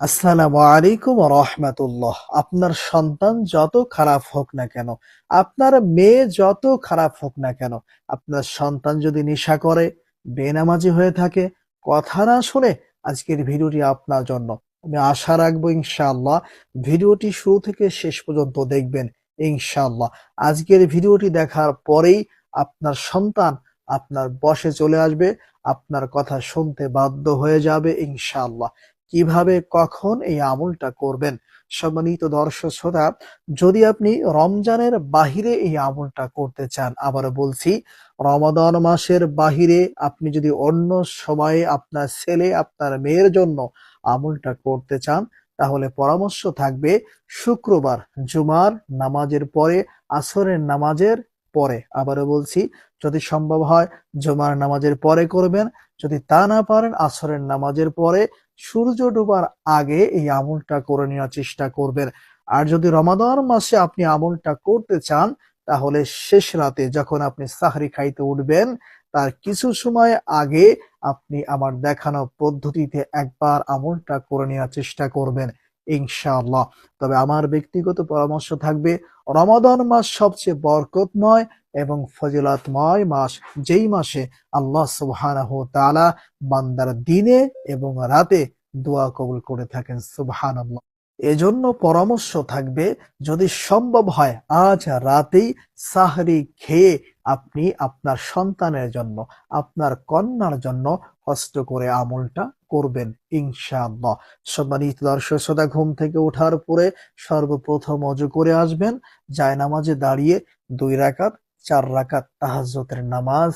আসসালামু আলাইকুম রহমাতুল্লাহ। আপনার সন্তান যত খারাপ হোক না কেন, আপনার মেয়ে যত খারাপ হোক না কেন, আপনার সন্তান যদি নেশা করে, বেনামাজি হয়ে থাকে, কথা না শুনে, আজকের ভিডিওটি আপনার জন্য। আমি আশা রাখবো ইনশাআল্লাহ ভিডিওটি শুরু থেকে শেষ পর্যন্ত দেখবেন ইনশাআল্লাহ। আজকের ভিডিওটি দেখার পরেই আপনার সন্তান আপনার বশে চলে আসবে, আপনার কথা শুনতে বাধ্য হয়ে যাবে ইনশাআল্লাহ। কিভাবে কখন এই আমলটা করবেন? সম্মানিত দর্শক শ্রোতা, যদি আপনি রমজানের বাহিরে এই আমলটা করতে চান, আবারও বলছি, রমাদান মাসের বাহিরে আপনি যদি অন্য সময়ে আপনার ছেলে আপনার মেয়ের জন্য আমলটা করতে চান, তাহলে পরামর্শ থাকবে শুক্রবার জুমার নামাজের পরে, আসরের নামাজের পরে। আবারও বলছি, যদি সম্ভব হয় জুমার নামাজের পরে করবেন, যদি তা না পারেন আসরের নামাজের পরে সূর্য ডোবার আগে এই আমলটা করে নেওয়ার চেষ্টা করবেন। আর যদি রমাদান মাসে আপনি আমলটা করতে চান, তাহলে শেষ রাতে যখন আপনি সাহরি খাইতে উঠবেন, তার কিছু সময় আগে আপনি আমার দেখানো পদ্ধতিতে একবার আমলটা করে নেওয়ার চেষ্টা করবেন ইনশাআল্লাহ। তবে আমার ব্যক্তিগত পরামর্শ থাকবে, রমাদান মাস সবচেয়ে বরকতময় এবং ফজিলতময় মাস, যেই মাসে আল্লাহ সুবহানাহু ওয়া তাআলা বান্দার দিনে এবং রাতে দোয়া কবুল করে থাকেন। সুবহানাল্লাহ। এজন্য পরামর্শ থাকবে, যদি সম্ভব হয় আজ রাতেই সাহরি খেয়ে আপনি আপনার সন্তানের জন্য, আপনার কন্যার জন্য কষ্ট করে আমলটা করবেন ইনশাআল্লাহ। সম্মানিত দর্শক শ্রোতা, ঘুম থেকে ওঠার পরে সর্বপ্রথম ওযু করে আসবেন, জায়নামাজে দাঁড়িয়ে 2 রাকাত 4 রাকাত তাহাজ্জুদের নামাজ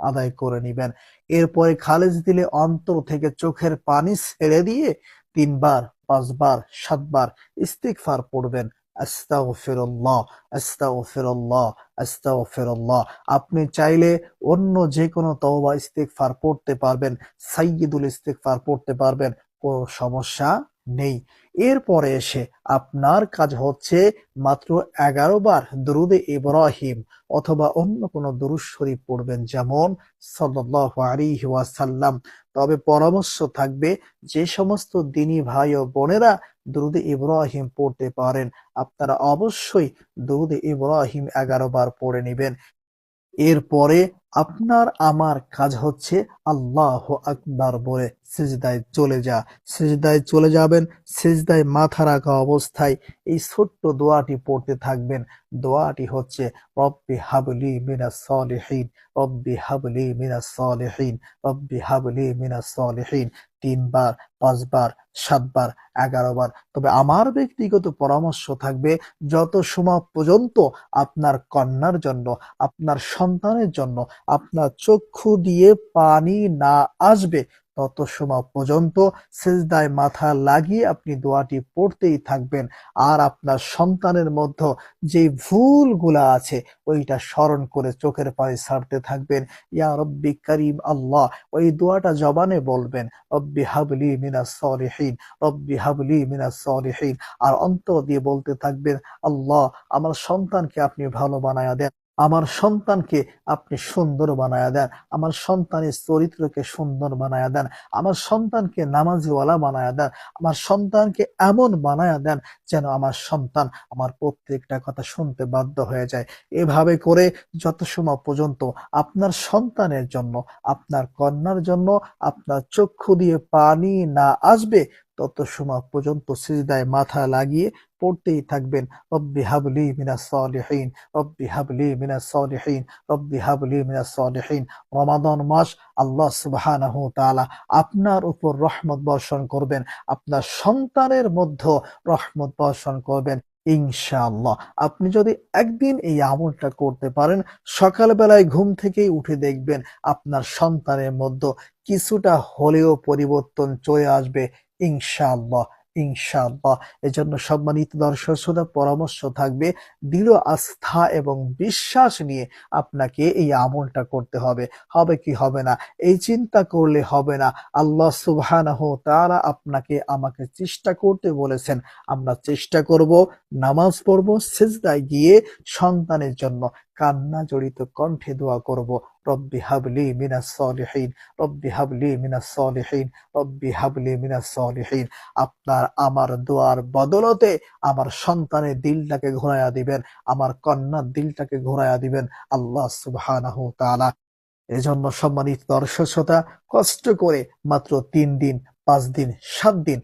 আদায় করে নিবেন। এরপরে খালেজ দিলে অন্তর থেকে চোখের পানি ছেড়ে দিয়ে 3 বার, 5 বার, 7 বার ইস্তিগফার পড়বেন। আস্তাগফিরুল্লাহ, আস্তাগফিরুল্লাহ, আস্তাগফিরুল্লাহ। আপনি চাইলে অন্য যেকোনো তওবা ইস্তিগফার পড়তে পারবেন, সাইয়্যিদুল ইস্তিগফার পড়তে পারবেন, কোনো সমস্যা নেই। এরপরে এসে আপনার কাজ হচ্ছে মাত্র 11 বার দুরুদে ইব্রাহিম অথবা অন্য কোনো দুরূদ শরীফ পড়বেন, যেমন সাল্লাল্লাহু আলাইহি ওয়াসাল্লাম। তবে পরামর্শ থাকবে, যে সমস্ত দ্বীনী ভাই ও বোনেরা দুরুদে ইব্রাহিম পড়তে পারেন, আপনারা অবশ্যই দুরুদে ইব্রাহিম 11 বার পড়ে নিবেন। এরপরে আপনার আমার কাজ হচ্ছে আল্লাহু আকবার বলে সিজদায় চলে সিজদায় চলে যাবেন। সিজদায় মাথা রাখা অবস্থায় এই ছোট্ট দোয়াটি পড়তে থাকবেন। দোয়াটি হচ্ছে, রব্বি হাবলি মিনাস সলিহিন, রব্বি হাবলি মিনাস সলিহিন, রব্বি হাবলি মিনাস সলিহিন। 3 বার, 5 বার, 7 বার, 11 বার। তবে আমার ব্যক্তিগত পরামর্শ থাকবে, যত সময় পর্যন্ত আপনার কন্যার জন্য, আপনার সন্তানের জন্য আপনার চক্ষু দিয়ে পানি না আসবে, তত সময় পর্যন্ত সিজদায় মাথা লাগিয়ে আপনি দোয়াটি পড়তেই থাকবেন। আর আপনার সন্তানের মধ্যে যে ভুলগুলা আছে ওইটা স্মরণ করে চোখের পানি ছাড়তে থাকবেন। ইয়া রব্বি করিম আল্লাহ, ওই দোয়াটা জবানে বলবেন, রব্বি হাবলি মিনাস সলিহিন, রব্বি হাবলি মিনাস সলিহিন। আর অন্তর দিয়ে বলতে থাকবেন, আল্লাহ আমার সন্তানকে আপনি ভালো বানায়া দেন, আমার সন্তানকে আপনি সুন্দর বানায়া দেন, আমার সন্তানের চরিত্রকে সুন্দর বানায়া দেন, আমার সন্তানকে নামাজিওয়ালা বানায়া দেন, আমার সন্তানকে এমন বানায়া দেন যেন আমার সন্তান আমার প্রত্যেকটা কথা শুনতে বাধ্য হয়ে যায়। এভাবে করে যত সময় পর্যন্ত আপনার সন্তানের জন্য, আপনার কন্যার জন্য আপনার চক্ষু দিয়ে পানি না আসবে, তত সময় পর্যন্ত সিজদায় মাথা লাগিয়ে পড়তেই থাকবেন, রব্বি হাবলি মিনাস সলিহিন, রব্বি হাবলি মিনাস সলিহিন, রব্বি হাবলি মিনাস সলিহিন। রমাদান মাস, আল্লাহ সুবহানাহু ওয়া তাআলা আপনার উপর রহমত বর্ষণ করবেন, আপনার সন্তানের মধ্যে রহমত বর্ষণ করবেন ইনশাআল্লাহ। আপনি যদি একদিন এই আমলটা করতে পারেন, সকালবেলায় ঘুম থেকেই উঠে দেখবেন আপনার সন্তানের মধ্যে কিছুটা হলেও পরিবর্তন চলে আসবে ইনশাআল্লাহ, ইনশাআল্লাহ। এজন্য সম্মানিত দর্শক শ্রোতা, পরামর্শ থাকবে, দৃঢ় আস্থা এবং বিশ্বাস নিয়ে আপনাকে এই আমলটা করতে হবে। হবে কি হবে না এই চিন্তা করলে হবে না। আল্লাহ সুবহানাহু ওয়া তাআলা আপনাকে আমাকে চেষ্টা করতে বলেছেন। আমরা চেষ্টা করব, নামাজ পড়ব, সিজদায় গিয়ে সন্তানের জন্য, কান্না জড়িত কণ্ঠে দোয়া করব, রব্বি হাবলি মিনাস সলিহিন, রব্বি হাবলি মিনাস সলিহিন, রব্বি হাবলি মিনাস সলিহিন। আপনার আমার দোয়ার বদলতে আমার সন্তানের দিলটাকে ঘোরাইয়া দিবেন, আমার কন্যার দিলটাকে ঘোরাইয়া দিবেন আল্লাহ সুবহানাহু ওয়া তাআলা। এজন্য সম্মানিত দর্শক শ্রোতা, কষ্ট করে মাত্র ৩ দিন, ৫ দিন, ৭ দিন,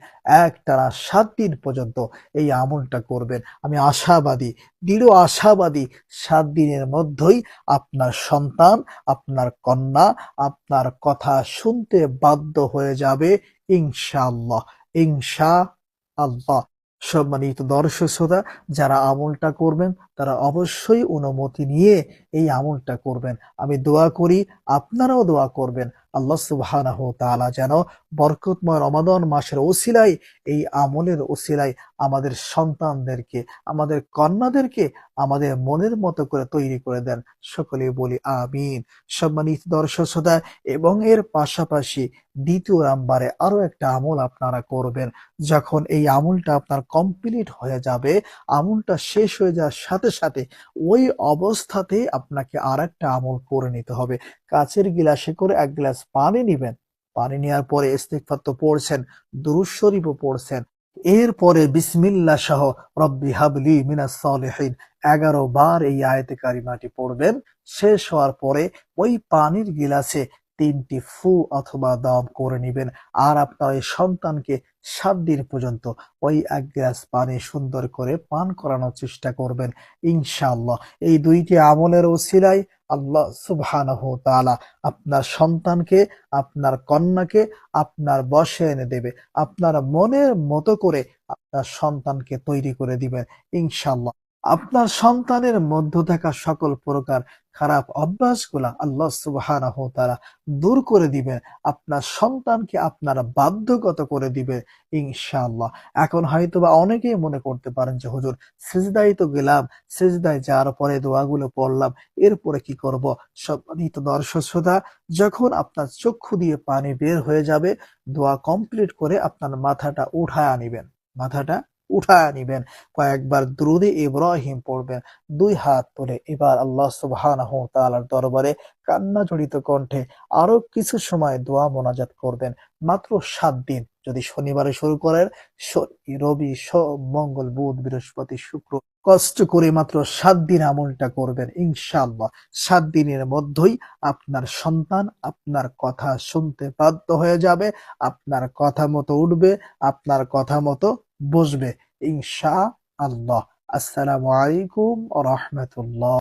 একটানা ৭ দিন পর্যন্ত এই আমলটা করবেন। আমি আশাবাদী, দৃঢ় আশাবাদী ৭ দিনের মধ্যেই আপনার সন্তান, আপনার কন্যা আপনার কথা শুনতে বাধ্য হয়ে যাবে ইনশাআল্লাহ, ইনশাআল্লাহ। সম্মানিত দর্শক শ্রোতা, যারা আমলটা করবেন তারা অবশ্যই অনুমতি নিয়ে এই আমলটা করবেন। আমি দোয়া করি আপনারাও দোয়া করবেন আল্লাহ সুবহানাহু ওয়া তাআলা যেন বরকতময় রমাদান মাসের ওসিলায়, এই আমলের ওসিলায় আমাদের সন্তানদেরকে, আমাদের কন্যাদেরকে আমাদের মনের মতো করে তৈরি করে দেন। সকলেই বলি আমিন। সম্মানিত দর্শক শ্রোতা, এবং এর পাশাপাশি ২য় নাম্বারে আরো একটা আমল আপনারা করবেন। যখন এই আমলটা আপনার কমপ্লিট হয়ে যাবে, আমলটা শেষ হয়ে যাওয়ার সাথে সাথে ওই অবস্থাতেই আপনাকে আরেকটা আমল করে নিতে হবে। কাচের গিলাসে করে ১ গ্লাস পানি নিবেন। পানি নেওয়ার পরে ইস্তিগফার তো পড়ছেন, দুরূদ শরীফও পড়ছেন। এরপরে বিসমিল্লাহ সহ রব্বি হাবলি মিনাস সলিহিন ১১ বার এই আয়াতে কারিমাটি পড়বেন। শেষ হওয়ার পরে ওই পানির গিলাসে ৩ টি ফু অথবা দম করে নিবেন। আর আপনার ওই সন্তানকে ৭ দিন পর্যন্ত ওই ১ গ্লাস পানি সুন্দর করে পান করানোর চেষ্টা করবেন ইনশাআল্লাহ। এই ২ টি আমলের ওসিলায় আল্লাহ সুবহানাহু ওয়া তাআলা আপনার সন্তানকে, আপনার কন্যাকে আপনার বশে এনে দেবে। আপনার মনের মতো করে আপনার সন্তানকে তৈরি করে দিবেন ইনশাআল্লাহ। আপনার সন্তানের মধ্য থাকা সকল প্রকার খারাপ অভ্যাসগুলা আল্লাহ সুবহানাহু ওয়া তাআলা দূর করে দিবেন। আপনার সন্তানকে আপনারা বাধ্যগত করে দিবেন ইনশাআল্লাহ। এখন হয়তোবা অনেকেই মনে করতে পারেন যে হুজুর, সিজদায় তো গেলাম, সিজদায় যাওয়ার পরে দোয়াগুলো পড়লাম, এরপরে কি করব? সম্মানিত দর্শক শ্রোতা, যখন আপনার চক্ষু দিয়ে পানি বের হয়ে যাবে, দোয়া কমপ্লিট করে আপনার মাথাটা উঠায়া নিবেন। মাথাটা উঠায়া নিবেন। কয়েকবার দুরূদে ইব্রাহিম পড়বেন। ২ হাত তুলে এবার আল্লাহ সুবহানাহু ওয়া তাআলার দরবারে কান্না জড়িত কণ্ঠে আরো কিছু সময় দোয়া মোনাজাত করবেন। মাত্র ৭ দিন। যদি শনিবারে শুরু করেন, শনি, রবি, সোম, মঙ্গল, বুধ, বৃহস্পতি, শুক্র, কষ্ট করে মাত্র ৭ দিন আমলটা করবেন ইনশাআল্লাহ। ৭ দিনের মধ্যেই আপনার সন্তান আপনার কথা শুনতে বাধ্য হয়ে যাবে, আপনার কথা মতো উঠবে, আপনার কথা মতো বসবে ইনশাআল্লাহ। আসসালামু আলাইকুম ওয়া রাহমাতুল্লাহ।